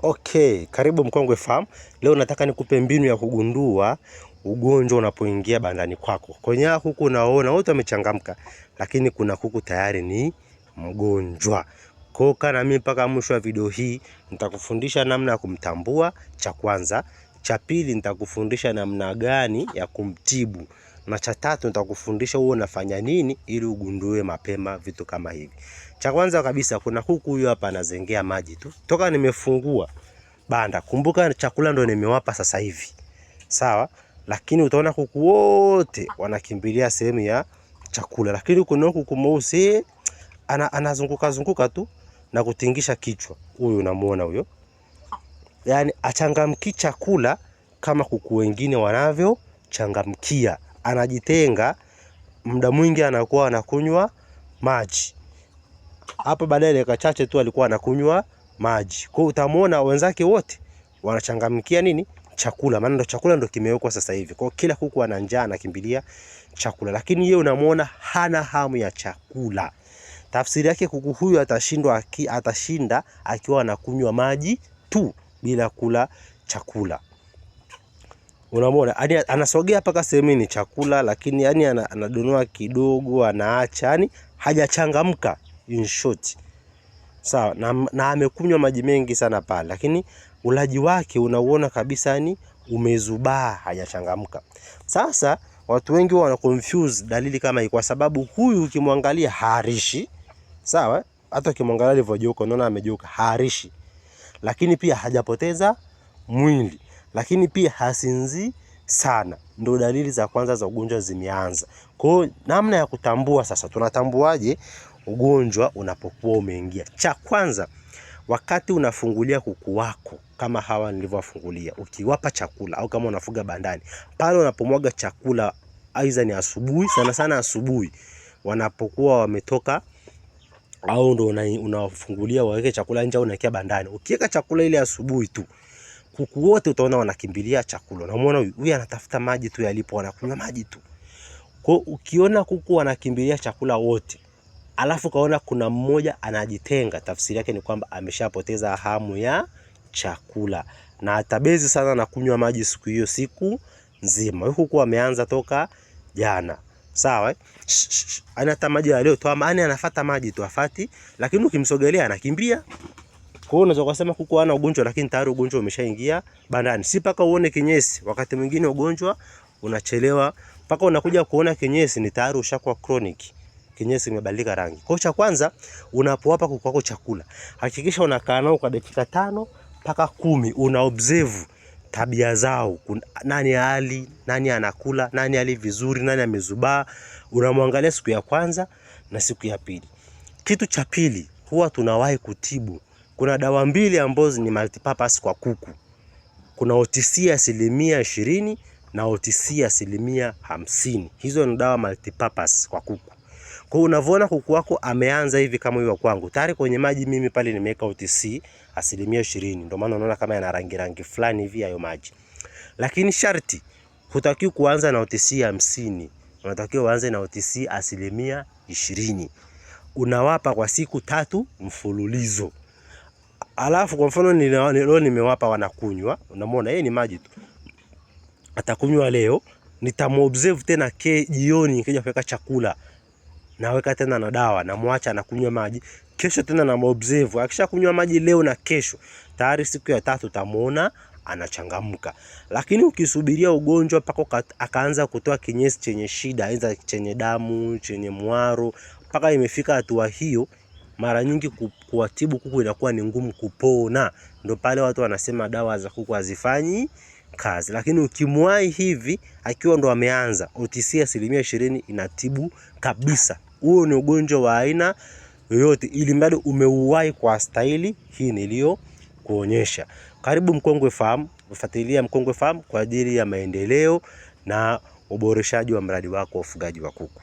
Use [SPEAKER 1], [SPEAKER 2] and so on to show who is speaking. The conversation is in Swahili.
[SPEAKER 1] Okay, karibu Mkongwe Farm. Leo nataka nikupe mbinu ya kugundua ugonjwa unapoingia bandani kwako. Kwenye kuku unaona wote wamechangamka, lakini kuna kuku tayari ni mgonjwa. Kwa kana mimi mpaka mwisho wa video hii nitakufundisha namna ya kumtambua, cha kwanza. Cha pili nitakufundisha namna gani ya kumtibu. Na cha tatu nitakufundisha wewe unafanya nini ili ugundue mapema vitu kama hivi. Cha kwanza kabisa, kuna kuku huyu hapa anazengea maji tu. Toka nimefungua banda, kumbuka chakula ndo nimewapa sasa hivi. Sawa? Lakini utaona kuku wote wanakimbilia sehemu ya chakula. Lakini kuna kuku mweusi anazunguka tu na kutingisha kichwa. Huyu unamuona huyo? Yaani achangamki chakula kama kuku wengine wanavyo changamkia. Anajitenga, muda mwingi anakuwa anakunywa maji. Hapa baadaye dakika chache tu alikuwa anakunywa maji. Kwa hiyo utamuona wenzake wote wanachangamkia nini? Chakula. Maana ndo chakula ndo kimewekwa sasa hivi. Kwa hiyo kila kuku ana njaa anakimbilia chakula. Lakini yeye unamuona hana hamu ya chakula. Tafsiri yake kuku huyu atashinda akiwa anakunywa maji tu bila kula chakula. Unamuona? Yaani anasogea paka sehemu ni chakula, lakini yani anadonoa kidogo, anaacha, yani hajachangamka in short. Sawa, na amekunywa maji mengi sana pale, lakini ulaji wake unauona kabisa yani umezubaa, hajachangamka. Sasa watu wengi wana confuse dalili kama hii kwa sababu huyu ukimwangalia harishi. Sawa? Hata ukimwangalia alivyojoka unaona amejoka, harishi. Lakini pia hajapoteza mwili. Lakini pia hasinzi sana. Ndio dalili za kwanza za ugonjwa zimeanza. Kwa hiyo namna ya kutambua sasa, tunatambuaje ugonjwa unapokuwa umeingia? Cha kwanza, wakati unafungulia kuku wako kama hawa nilivyowafungulia, ukiwapa chakula au kama unafuga bandani, pale unapomwaga chakula aidha ni asubuhi, sana sana asubuhi wanapokuwa wametoka, au ndo unawafungulia waweke chakula nje au unawekea bandani. Ukiweka chakula ile asubuhi tu, kuku wote utaona wanakimbilia chakula. Unamuona huyu anatafuta maji tu yalipo, anakunywa maji tu. Kwa ukiona kuku wanakimbilia chakula wote, alafu kaona kuna mmoja anajitenga, tafsiri yake ni kwamba ameshapoteza hamu ya chakula na atabezi sana na kunywa maji siku nzima. Huyu kuku ameanza toka jana. Sawa? Anata maji ya leo tu, maana anafuata maji tu afati, lakini ukimsogelea anakimbia. Kwa hiyo unaweza kusema kuku hana ugonjwa, lakini tayari ugonjwa umeshaingia bandani. Si paka uone kinyesi, wakati mwingine ugonjwa unachelewa paka unakuja kuona kinyesi ni tayari ushakuwa chronic. Kinyesi kimebadilika rangi. Kwa cha kwanza, unapowapa kuku wako chakula, hakikisha unakaa nao kwa dakika 5 mpaka 10, una observe tabia zao. Nani hali, nani anakula, nani hali vizuri, nani amezubaa. Unamwangalia siku ya kwanza na siku ya pili. Kitu cha pili, huwa tunawahi kutibu. Kuna dawa mbili ambazo ni multipurpose kwa kuku. Kuna OTC 20% na OTC 50%. Hizo ni dawa multipurpose kwa kuku. Kwa unavyoona kuku wako ameanza hivi kama hiyo kwangu, tayari kwenye maji mimi pale nimeweka OTC 20%. Ndio maana unaona kama yana rangi fulani hivi hayo maji. Lakini sharti hutakiwi kuanza na OTC 50. Unatakiwa uanze na OTC 20%. Unawapa kwa siku 3 mfululizo. Alafu kwa mfano leo nimewapa wanakunywa, unamuona yeye ni maji tu. Atakunywa leo, nitamuobserve tena jioni nikija kuweka chakula. Naweka tena na dawa, namwacha anakunywa maji. Kesho tena namuobserve. Akishakunywa maji leo na kesho, tayari siku ya 3 utamuona anachangamka. Lakini ukisubiria ugonjwa paka akaanza kutoa kinyesi chenye shida, aidha chenye damu, chenye mwaro, paka imefika hatua hiyo, mara nyingi kuwatibu kuku inakuwa ni ngumu kupona. Ndio pale watu wanasema dawa za kuku hazifanyi kazi. Lakini ukimwahi hivi akiwa ndo ameanza, OTC 20% inatibu kabisa. Huo ni ugonjwa wa aina yoyote, ili mradi umeuwahi kwa staili hii nilio kuonyesha. Karibu Mkongwe Farm, ufuatilia Mkongwe Farm kwa ajili ya maendeleo na uboreshaji wa mradi wako wa ufugaji wa kuku.